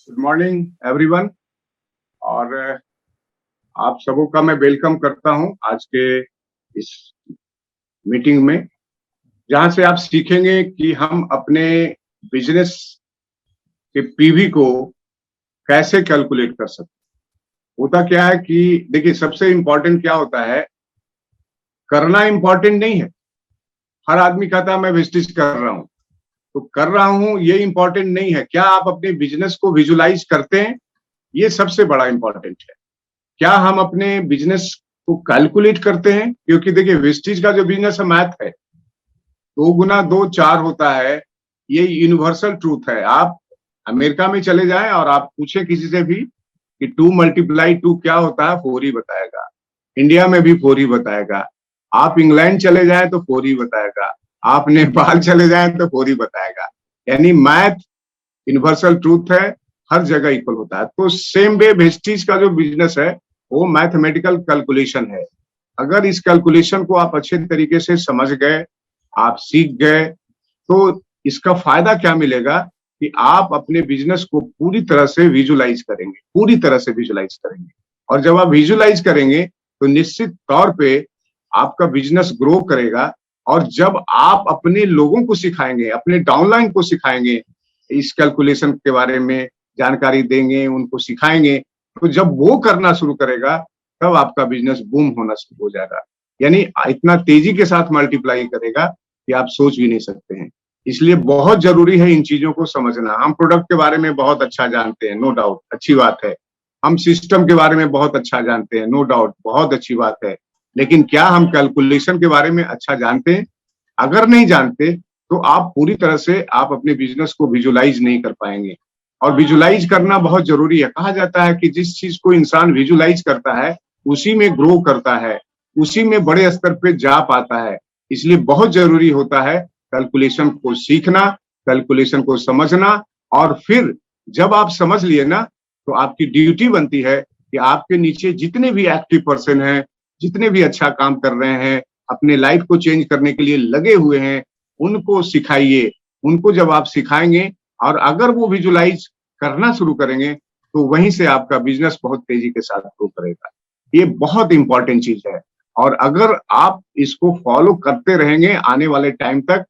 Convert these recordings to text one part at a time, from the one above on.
Good morning everyone. और आप सबों का मैं वेलकम करता हूं आज के इस मीटिंग में, जहां से आप सीखेंगे कि हम अपने बिजनेस के पीवी को कैसे कैलकुलेट कर सकते हैं। होता क्या है कि देखिए, सबसे इम्पोर्टेंट क्या होता है, करना इम्पोर्टेंट नहीं है। हर आदमी कहता है मैं बिजनेस कर रहा हूं, तो कर रहा हूं ये इम्पोर्टेंट नहीं है। क्या आप अपने बिजनेस को विजुलाइज करते हैं, ये सबसे बड़ा इम्पोर्टेंट है। क्या हम अपने बिजनेस को कैलकुलेट करते हैं, क्योंकि देखिए वेस्टीज का जो बिजनेस है, मैथ है। 2 गुना 2 4 होता है, ये यूनिवर्सल ट्रूथ है। आप अमेरिका में चले जाएं और आप पूछे किसी से भी कि 2 × 2 क्या होता है, 4 ही बताएगा। इंडिया में भी 4 ही बताएगा। आप इंग्लैंड चले जाएं तो 4 ही बताएगा। आप नेपाल चले जाएं तो 4 ही बताएगा। यानी मैथ यूनिवर्सल ट्रूथ है, हर जगह इक्वल होता है। तो सेम वे वेस्टीज का जो बिजनेस है वो मैथमेटिकल कैलकुलेशन है। अगर इस कैलकुलेशन को आप अच्छे तरीके से समझ गए, आप सीख गए, तो इसका फायदा क्या मिलेगा कि आप अपने बिजनेस को पूरी तरह से विजुलाइज करेंगे, पूरी तरह से विजुलाइज करेंगे। और जब आप विजुलाइज करेंगे तो निश्चित तौर पे आपका बिजनेस ग्रो करेगा। और जब आप अपने लोगों को सिखाएंगे, अपने डाउनलाइन को सिखाएंगे, इस कैलकुलेशन के बारे में जानकारी देंगे, उनको सिखाएंगे, तो जब वो करना शुरू करेगा तब आपका बिजनेस बूम होना शुरू हो जाएगा। यानी इतना तेजी के साथ मल्टीप्लाई करेगा कि आप सोच भी नहीं सकते हैं। इसलिए बहुत जरूरी है इन चीजों को समझना। हम प्रोडक्ट के बारे में बहुत अच्छा जानते हैं, नो डाउट, अच्छी बात है। हम सिस्टम के बारे में बहुत अच्छा जानते हैं, नो डाउट, बहुत अच्छी बात है। लेकिन क्या हम कैलकुलेशन के बारे में अच्छा जानते हैं? अगर नहीं जानते तो आप पूरी तरह से आप अपने बिजनेस को विजुलाइज नहीं कर पाएंगे। और विजुलाइज करना बहुत जरूरी है। कहा जाता है कि जिस चीज को इंसान विजुलाइज करता है उसी में ग्रो करता है, उसी में बड़े स्तर पे जा पाता है। इसलिए बहुत जरूरी होता है कैलकुलेशन को सीखना, कैलकुलेशन को समझना। और फिर जब आप समझ लिए ना, तो आपकी ड्यूटी बनती है कि आपके नीचे जितने भी एक्टिव पर्सन हैं, जितने भी अच्छा काम कर रहे हैं, अपने लाइफ को चेंज करने के लिए लगे हुए हैं, उनको सिखाइए। उनको जब आप सिखाएंगे और अगर वो विजुलाइज करना शुरू करेंगे तो वहीं से आपका बिजनेस बहुत तेजी के साथ ग्रो करेगा। ये बहुत इंपॉर्टेंट चीज है। और अगर आप इसको फॉलो करते रहेंगे आने वाले टाइम तक,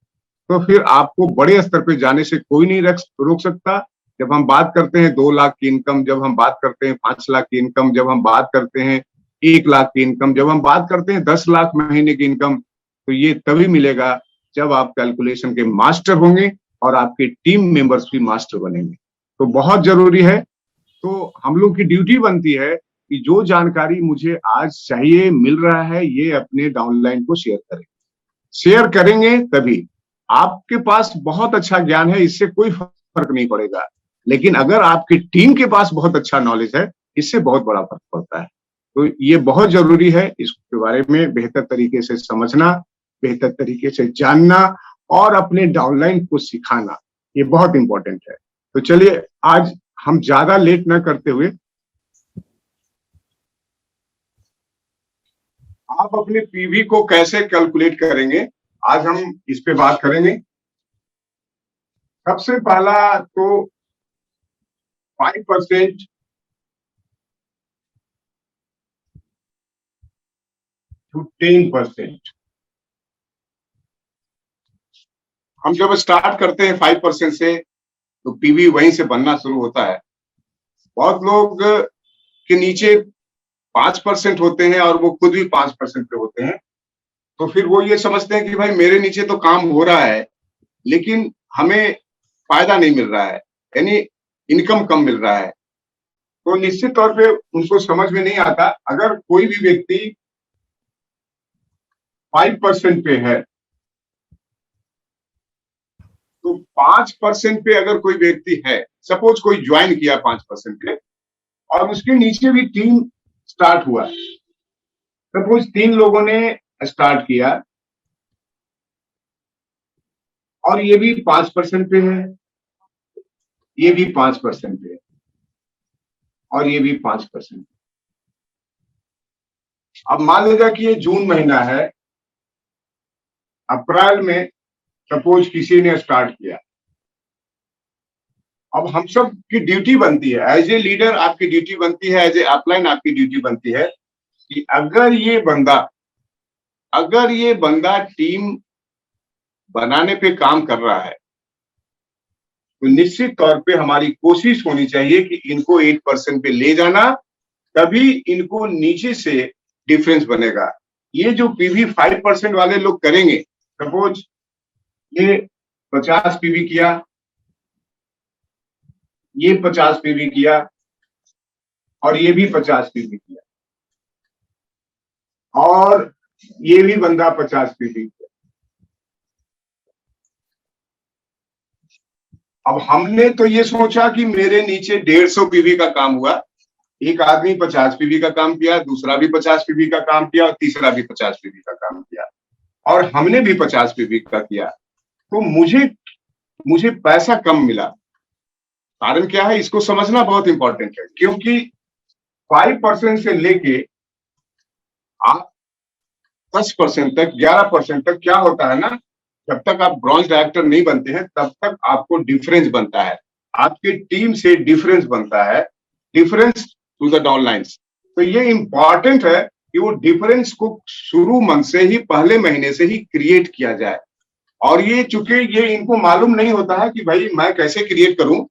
तो फिर आपको बड़े स्तर पे जाने से कोई नहीं रोक सकता। जब हम बात करते हैं 2 लाख की इनकम, जब हम बात करते हैं 5 लाख की इनकम, जब हम बात करते हैं 1 लाख की इनकम, जब हम बात करते हैं 10 लाख महीने की इनकम, तो ये तभी मिलेगा जब आप कैलकुलेशन के मास्टर होंगे और आपके टीम मेंबर्स भी मास्टर बनेंगे। तो बहुत जरूरी है। तो हम लोग की ड्यूटी बनती है कि जो जानकारी मुझे आज चाहिए, मिल रहा है, ये अपने डाउनलाइन को शेयर करें। शेयर करेंगे तभी। आपके पास बहुत अच्छा ज्ञान है, इससे कोई फर्क नहीं पड़ेगा। लेकिन अगर आपकी टीम के पास बहुत अच्छा नॉलेज है, इससे बहुत बड़ा फर्क पड़ता है। तो ये बहुत जरूरी है इसके बारे में बेहतर तरीके से समझना, बेहतर तरीके से जानना और अपने डाउनलाइन को सिखाना। ये बहुत इंपॉर्टेंट है। तो चलिए, आज हम ज्यादा लेट न करते हुए आप अपने पीवी को कैसे कैलकुलेट करेंगे, आज हम इस पे बात करेंगे। सबसे पहला तो 5% to 10%। हम जब स्टार्ट करते हैं 5% से, तो पीवी वहीं से बनना शुरू होता है। बहुत लोग के नीचे 5% होते हैं और वो खुद भी 5% पे होते हैं। तो फिर वो ये समझते हैं कि भाई मेरे नीचे तो काम हो रहा है, लेकिन हमें फायदा नहीं मिल रहा है, यानी इनकम कम मिल रहा है। तो निश्चित तौर पे उनको समझ में नहीं आता। अगर कोई भी व्यक्ति 5% पे है, तो 5% पे अगर कोई व्यक्ति है, सपोज कोई ज्वाइन किया 5% पे और उसके नीचे भी टीम स्टार्ट हुआ, सपोज 3 लोगों ने स्टार्ट किया और ये भी 5% पे है, ये भी 5% पे है और ये भी 5%। अब मान लीजिए कि ये जून महीना है, अप्रैल में सपोज किसी ने स्टार्ट किया अब हम सब की ड्यूटी बनती है, एज ए लीडर आपकी ड्यूटी बनती है, एज ए अपलाइन आपकी ड्यूटी बनती है कि अगर ये बंदा टीम बनाने पे काम कर रहा है तो निश्चित तौर पे हमारी कोशिश होनी चाहिए कि इनको 8% पे ले जाना, तभी इनको नीचे से डिफरेंस बनेगा। ये जो पीवी 5% वाले लोग करेंगे, सपोज ये 50 पीवी किया, ये 50 पीवी किया और ये भी 50 पीवी किया और ये भी बंदा 50 पीवी किया। अब हमने तो ये सोचा कि मेरे नीचे 150 पीवी का काम हुआ, एक आदमी 50 पीवी का काम किया, दूसरा भी 50 पीवी का काम किया और तीसरा भी 50 पीवी का काम किया और हमने भी 50 पीवी का किया, तो मुझे पैसा कम मिला। कारण क्या है, इसको समझना बहुत इंपॉर्टेंट है, क्योंकि 5% से लेके आप 10% तक, 11% तक क्या होता है ना, जब तक आप ब्रॉन्ज डायरेक्टर नहीं बनते हैं तब तक आपको डिफरेंस बनता है, आपकी टीम से डिफरेंस बनता है, डिफरेंस टू द डाउनलाइंस। तो ये इंपॉर्टेंट है कि वो डिफरेंस को शुरू मंथ से ही, पहले महीने से ही क्रिएट किया जाए। और ये चूंकि ये इनको मालूम नहीं होता है कि भाई मैं कैसे क्रिएट करूं,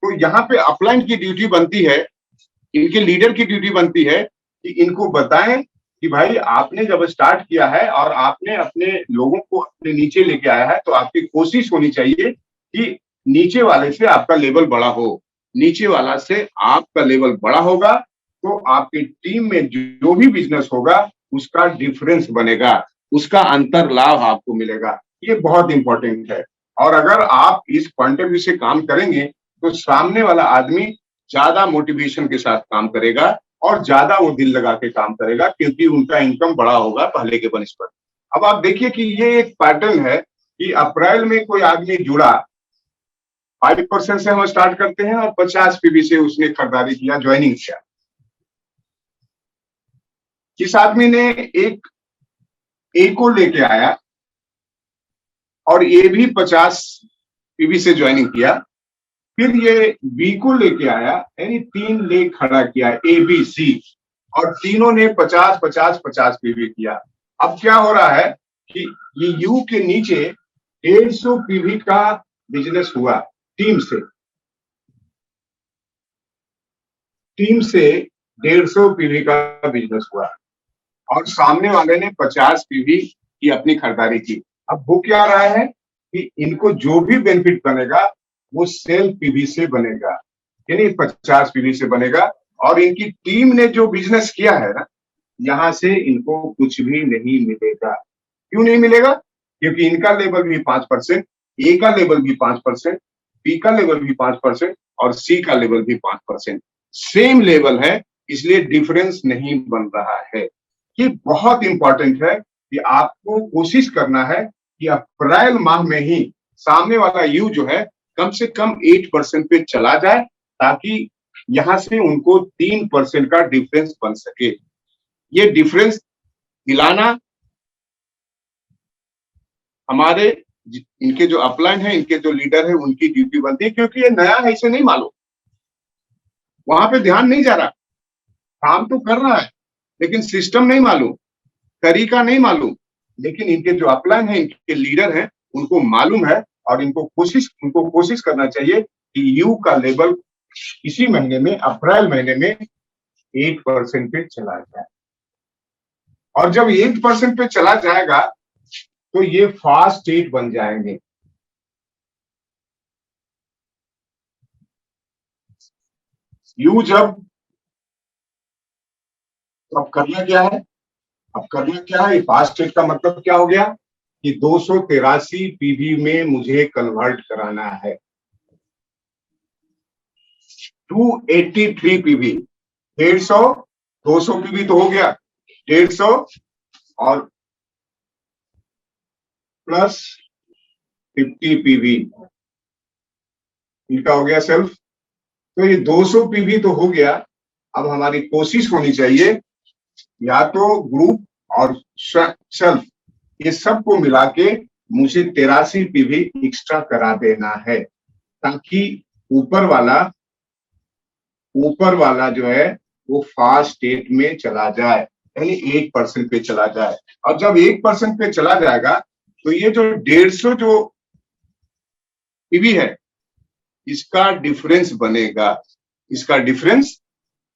तो यहाँ पे अपलाइन की ड्यूटी बनती है, इनके लीडर की ड्यूटी बनती है कि इनको बताएं कि भाई आपने जब स्टार्ट किया है और आपने अपने लोगों को अपने नीचे लेके आया है, तो आपकी कोशिश होनी चाहिए कि नीचे वाले से आपका लेवल बड़ा हो। नीचे वाला से आपका लेवल बड़ा होगा तो आपकी टीम में जो भी बिजनेस होगा उसका डिफरेंस बनेगा, उसका अंतर लाभ आपको मिलेगा। ये बहुत इंपॉर्टेंट है। और अगर आप इस पॉइंट ऑफ व्यू से काम करेंगे तो सामने वाला आदमी ज्यादा मोटिवेशन के साथ काम करेगा और ज्यादा वो दिल लगा के काम करेगा, क्योंकि उनका इनकम बड़ा होगा पहले के बनिस्पत। अब आप देखिए कि ये एक पैटर्न है कि अप्रैल में कोई आदमी जुड़ा, 5% से हम स्टार्ट करते हैं और 50 पीवी से उसने खरीदारी किया, ज्वाइनिंग किया। इस आदमी ने एक ए को लेके आया और ये भी 50 पीवी से ज्वाइनिंग किया, फिर ये बी को लेके आया, यानी 3 ले खड़ा किया, ए बी सी, और तीनों ने 50-50-50 पीवी किया। अब क्या हो रहा है कि ये यू के नीचे 150 पीवी का बिजनेस हुआ, टीम से 150 पीवी का बिजनेस हुआ और सामने वाले ने 50 पीवी की अपनी खरीदारी की। अब वो क्या रहा है कि इनको जो भी बेनिफिट बनेगा वो सेल पीवी से बनेगा, यानी 50 पीवी से बनेगा। और इनकी टीम ने जो बिजनेस किया है ना, यहाँ से इनको कुछ भी नहीं मिलेगा। क्यों नहीं मिलेगा? क्योंकि इनका लेवल भी 5%, ए का लेवल भी 5%, बी का लेवल भी 5% और सी का लेवल भी 5%, सेम लेवल है, इसलिए डिफरेंस नहीं बन रहा है। ये बहुत इंपॉर्टेंट है कि आपको कोशिश करना है कि अप्रैल माह में ही सामने वाला यू जो है कम से कम 8% पे चला जाए, ताकि यहां से उनको 3% का डिफरेंस बन सके। ये डिफरेंस दिलाना हमारे इनके जो अपलाइन है, इनके जो लीडर है, उनकी ड्यूटी बनती है, क्योंकि ये नया है, इसे नहीं मालूम, वहां पे ध्यान नहीं जा रहा, काम तो कर रहा है लेकिन सिस्टम नहीं मालूम, तरीका नहीं मालूम। लेकिन इनके जो अपलाइन है, इनके लीडर हैं, उनको मालूम है और इनको कोशिश करना चाहिए कि यू का लेवल इसी महीने में, अप्रैल महीने में 8% पे चला जाए। और जब 8% पे चला जाएगा तो ये फास्ट स्टेट बन जाएंगे। यू जब, अब करना क्या है, फास्ट स्टेट का मतलब क्या हो गया कि 283 पीवी में मुझे कन्वर्ट कराना है। 283 पीवी, 150, 200 पीवी तो हो गया, 150 और प्लस 50 पीवी, इनका हो गया सेल्फ। तो ये 200 पीवी तो हो गया। अब हमारी कोशिश होनी चाहिए या तो ग्रुप और सेल्फ, ये सबको मिला के मुझे 83 पीवी एक्स्ट्रा करा देना है, ताकि ऊपर वाला जो है वो फास्ट स्टेट में चला जाए, यानी 1% पे चला जाए। और जब 1% पे चला जाएगा तो ये जो 150 जो पीवी है इसका डिफरेंस बनेगा, इसका डिफरेंस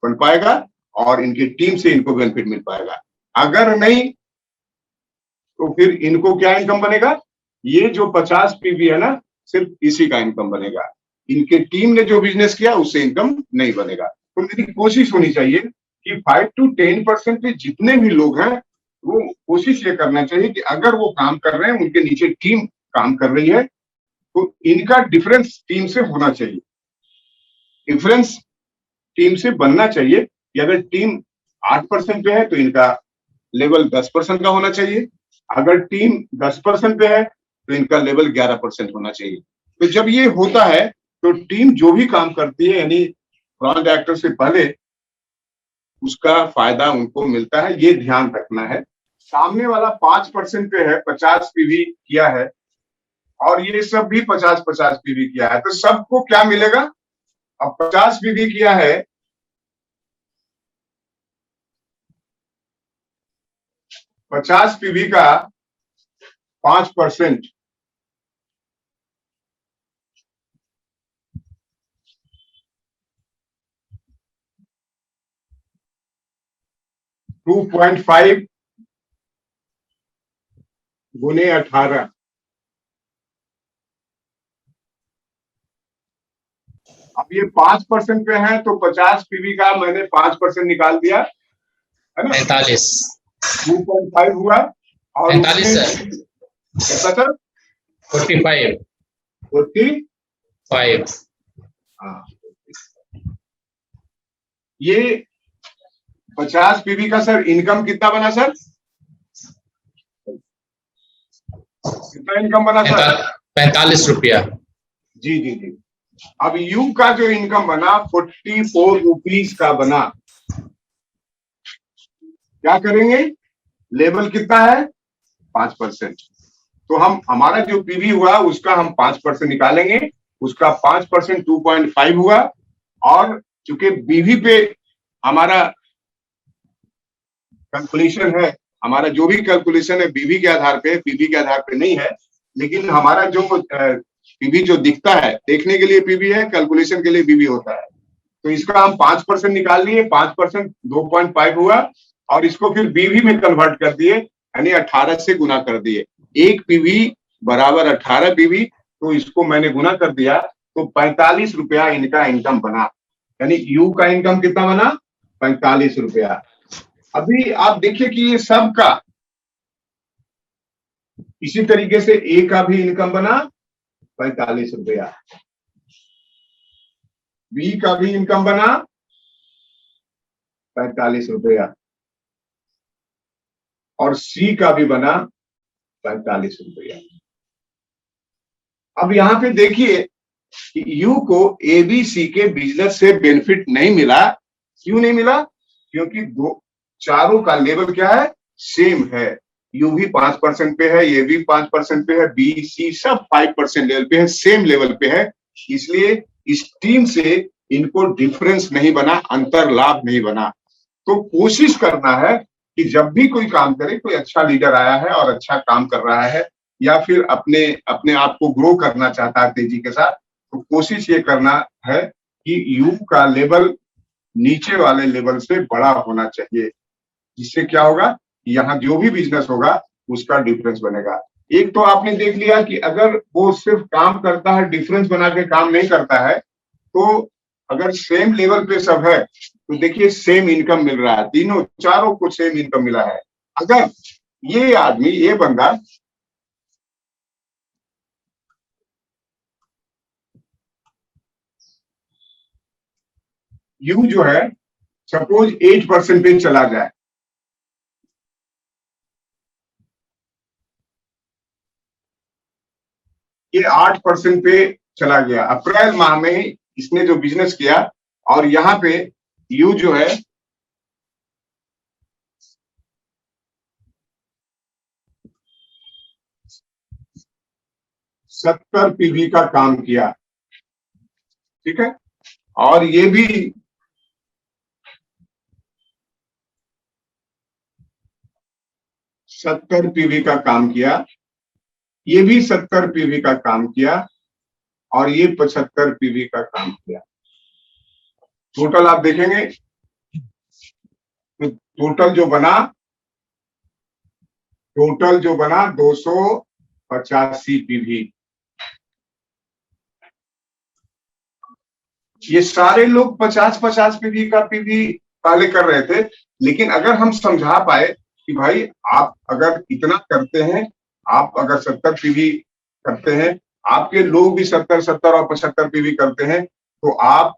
बन पाएगा और इनकी टीम से इनको बेनिफिट मिल पाएगा। अगर नहीं तो फिर इनको क्या इनकम बनेगा, ये जो 50 पीवी है ना सिर्फ इसी का इनकम बनेगा, इनके टीम ने जो बिजनेस किया उससे इनकम नहीं बनेगा। तो मेरी कोशिश होनी चाहिए कि 5 to 10% पे जितने भी लोग हैं वो कोशिश ये करना चाहिए कि अगर वो काम कर रहे हैं उनके नीचे टीम काम कर रही है तो इनका डिफरेंस टीम से होना चाहिए, डिफरेंस टीम से बनना चाहिए कि अगर टीम 8% पे है तो इनका लेवल 10% का होना चाहिए, अगर टीम 10% पे है तो इनका लेवल 11% होना चाहिए। तो जब ये होता है तो टीम जो भी काम करती है यानी ब्रांड एक्टर से पहले उसका फायदा उनको मिलता है, ये ध्यान रखना है। सामने वाला 5% पे है, 50 पीवी किया है और ये सब भी 50-50 पीवी किया है, तो सबको क्या मिलेगा? अब 50 पीवी किया है, 50 पीवी का 5%, $2.5 गुने 18, अब ये 5% पे है तो 50 पीवी का मैंने 5% निकाल दिया है ना, 45 2.5 हुआ और 45 सर, कितना सर? 45 45। हाँ, ये 50 पीवी का सर इनकम कितना बना सर? कितना इनकम बना सर? 45 रुपया। जी जी जी। अब यू का जो इनकम बना 44 रुपीज का बना। क्या करेंगे? लेवल कितना है? 5%। तो हम हमारा जो पीवी हुआ उसका हम 5% निकालेंगे, उसका 5% 2.5 हुआ और चूंकि बीवी पे हमारा कैलकुलेशन है, हमारा जो भी कैलकुलेशन है बीवी के आधार पे, पीवी के आधार पे नहीं है, लेकिन हमारा जो पीवी जो दिखता है देखने के लिए पीवी है, कैलकुलेशन के लिए बीवी होता है। तो इसका हम 5% निकाल लिए, 5% 2.5 हुआ और इसको फिर बीवी में कन्वर्ट कर दिए, यानी 18 से गुना कर दिए। एक पीवी बराबर 18 पीवी, तो इसको मैंने गुना कर दिया तो 45 रुपया इनका इनकम बना, यानी यू का इनकम कितना बना? 45 रुपया। अभी आप देखिए कि ये सब का इसी तरीके से ए का भी इनकम बना 45 रुपया, बी का भी इनकम बना 45 रुपया और सी का भी बना 45 रुपया। अब यहां पे देखिए कि यू को एबीसी के बिजनेस से बेनिफिट नहीं मिला। क्यों नहीं मिला? क्योंकि चारों का लेवल क्या है? सेम है। यू भी 5% पे है, ये भी 5% पे है, बी सी सब 5% लेवल पे है, सेम लेवल पे है। इसलिए इस टीम से इनको डिफरेंस नहीं बना, अंतर लाभ नहीं बना। तो कोशिश करना है कि जब भी कोई काम करे, कोई अच्छा लीडर आया है और अच्छा काम कर रहा है या फिर अपने अपने आप को ग्रो करना चाहता है तेजी के साथ, तो कोशिश ये करना है कि यू का लेवल नीचे वाले लेवल से बड़ा होना चाहिए, जिससे क्या होगा, यहाँ जो भी बिजनेस होगा उसका डिफरेंस बनेगा। एक तो आपने देख लिया कि अगर वो सिर्फ काम करता है, डिफरेंस बना के काम नहीं करता है, तो अगर सेम लेवल पे सब है तो देखिए सेम इनकम मिल रहा है, तीनों चारों को सेम इनकम मिला है। अगर ये आदमी, ये बंदा यू जो है सपोज 8% पे चला जाए, ये 8% पे चला गया, अप्रैल माह में ही इसने जो बिजनेस किया और यहाँ पे यू जो है 70 पीवी का काम किया। ठीक है। और ये भी 70 पीवी का काम किया, ये भी 70 पीवी का काम किया, और ये 75 पीवी का काम किया। टोटल आप देखेंगे तो टोटल जो बना 285 पीवी। ये सारे लोग 50-50 पीवी का पीवी पहले कर रहे थे, लेकिन अगर हम समझा पाए कि भाई आप अगर इतना करते हैं, आप अगर 70 पीवी करते हैं, आपके लोग भी 70 और 75 पीवी करते हैं, तो आप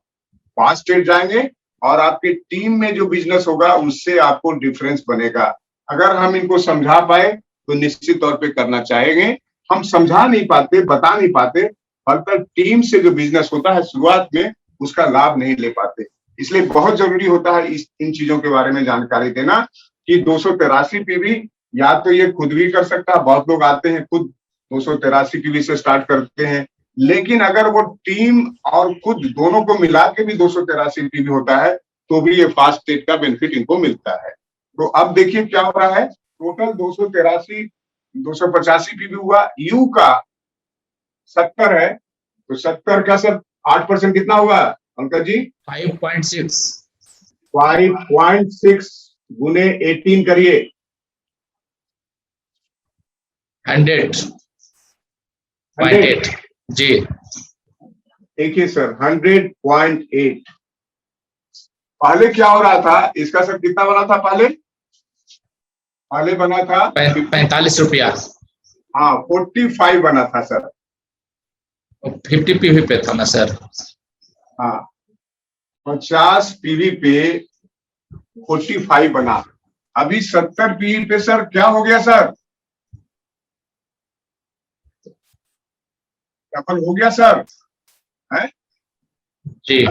5 स्टेट जाएंगे और आपकी टीम में जो बिजनेस होगा उससे आपको डिफरेंस बनेगा। अगर हम इनको समझा पाए तो निश्चित तौर पे करना चाहेंगे। हम समझा नहीं पाते, बता नहीं पाते, फर्दर टीम से जो बिजनेस होता है शुरुआत में उसका लाभ नहीं ले पाते। इसलिए बहुत जरूरी होता है इन चीजों के बारे में जानकारी देना कि 283 पीवी या तो ये खुद भी कर सकता है, बहुत लोग आते हैं खुद 283 पीवी से स्टार्ट करते हैं, लेकिन अगर वो टीम और खुद दोनों को मिला के भी 283 पीवी होता है तो भी ये फास्ट स्टेट का बेनिफिट इनको मिलता है। तो अब देखिए क्या हो रहा है, टोटल 285 पीवी हुआ, यू का 70 है, तो 70 का सर 8% कितना हुआ अंकल जी? 5.6 5.6 गुने 18 करिए। 100.8 जी। देखिए सर 100.8। पहले क्या हो रहा था इसका सर, कितना बना था पहले बना था 45 रुपया। हाँ 45 बना था सर। 50 पीवी पे था ना सर? हाँ 50 पीवी पे 45 बना। अभी 70 पीवी पे सर क्या हो गया सर? डबल हो गया सर, है जी।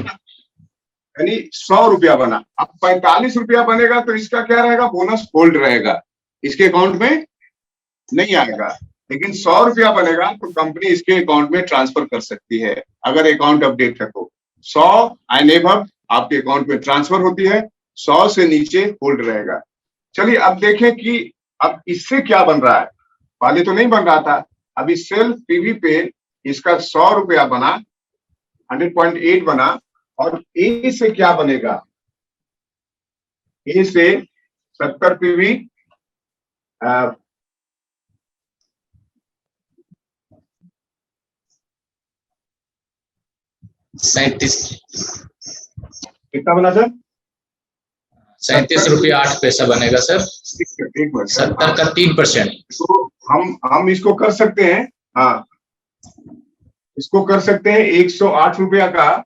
यानी 100 रुपया बना। अब 45 रुपया बनेगा तो इसका क्या रहेगा? बोनस होल्ड रहेगा, इसके अकाउंट में नहीं आएगा। लेकिन 100 रुपया बनेगा तो कंपनी इसके अकाउंट में ट्रांसफर कर सकती है, अगर अकाउंट अपडेट है तो 100 एंड एबव आपके अकाउंट में ट्रांसफर होती है, 100 से नीचे होल्ड रहेगा। चलिए अब देखें कि अब इससे क्या बन रहा है। पहले तो नहीं बन रहा था, अभी सेल्फ पीवी पे इसका 100 रुपया बना, 100.8 बना, और ए से क्या बनेगा? ए से 70 पीवी 37 कितना बना सर? 37 रुपया 8 पैसा बनेगा सर। एक मिनट, 70 का 3%। तो हम इसको कर सकते हैं, हाँ इसको कर सकते हैं 108 रुपया का।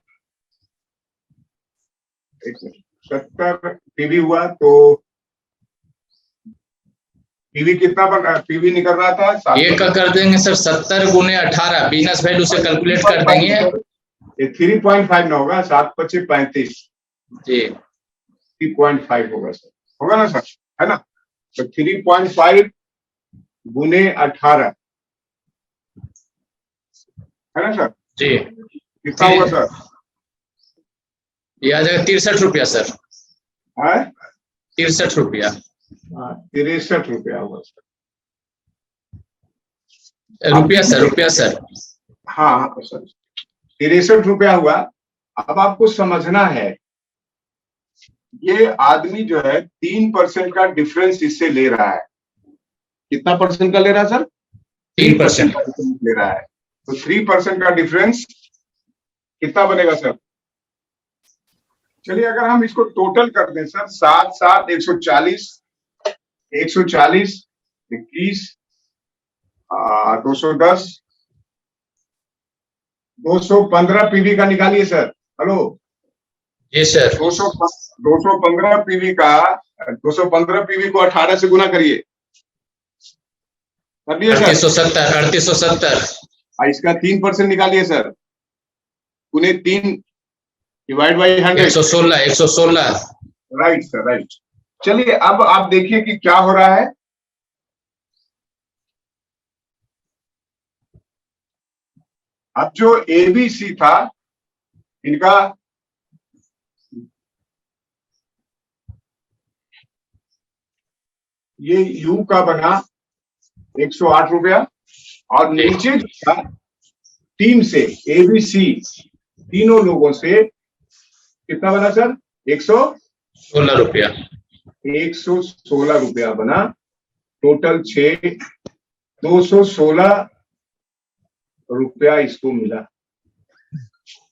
70 पीवी हुआ तो पीवी कितना पीवी निकल रहा था? एक का कर देंगे सर 70 गुने 18 बिजनेस वैल्यू से कैलकुलेट कर देंगे। ये 3.5 ना होगा, 7×5 35 जी। 3.5 होगा सर, होगा ना सर, है ना? तो 3.5 गुने 18 है ना सर? जी कितना होगा सर? ये आ जाएगा 63 रुपया सर। 63 रुपया। 63 रुपया होगा सर। रुपया सर। हाँ सर 63 रुपया हुआ। अब आपको समझना है, ये आदमी जो है 3% का डिफरेंस इससे ले रहा है। कितना परसेंट का ले रहा है सर? 3% ले रहा है। तो 3% का डिफरेंस कितना बनेगा सर? चलिए अगर हम इसको टोटल कर दें सर, 7 140 140 21 210 215 पीवी का निकालिए सर। हेलो जी सर। 215 पीवी का 215 पीवी को 18 से गुना करिए, कर दिए सर? 3870। इसका 3% निकालिए sir, Pune 3 divide by 100 116। Right sir, right. चलिए अब आप देखिए कि क्या हो रहा है। अब जो एबीसी था इनका ये यू का बना 108 रुपया, और नीचे जो था टीम से एबीसी तीनों लोगों से कितना बना सर? 16 रुपया 116 रुपया बना। टोटल 216 रुपया इसको मिला।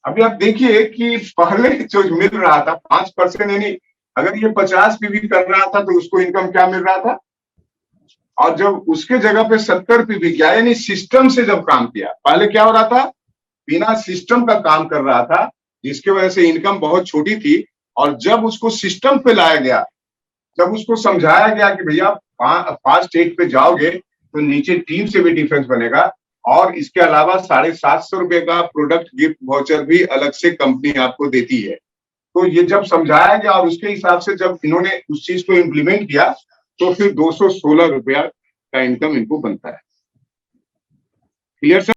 अभी आप देखिए कि पहले जो मिल रहा था 5%, यानी अगर ये 50 पीवी कर रहा था तो उसको इनकम क्या मिल रहा था, और जब उसके जगह पे 70 पीवी किया, यानी सिस्टम से जब काम किया, पहले क्या हो रहा था, बिना सिस्टम का काम कर रहा था, जिसकी वजह से इनकम बहुत छोटी थी। और जब उसको सिस्टम पे लाया गया, जब उसको समझाया गया कि भैया फास्ट एड पे जाओगे तो नीचे टीम से भी डिफरेंस बनेगा, और इसके अलावा 750 रुपए का प्रोडक्ट गिफ्ट वाउचर भी अलग से कंपनी आपको देती है। तो ये जब समझाया गया और उसके हिसाब से जब इन्होंने उस चीज को इम्प्लीमेंट किया, तो फिर 216 रुपया का इनकम इनको बनता है। Clear sir?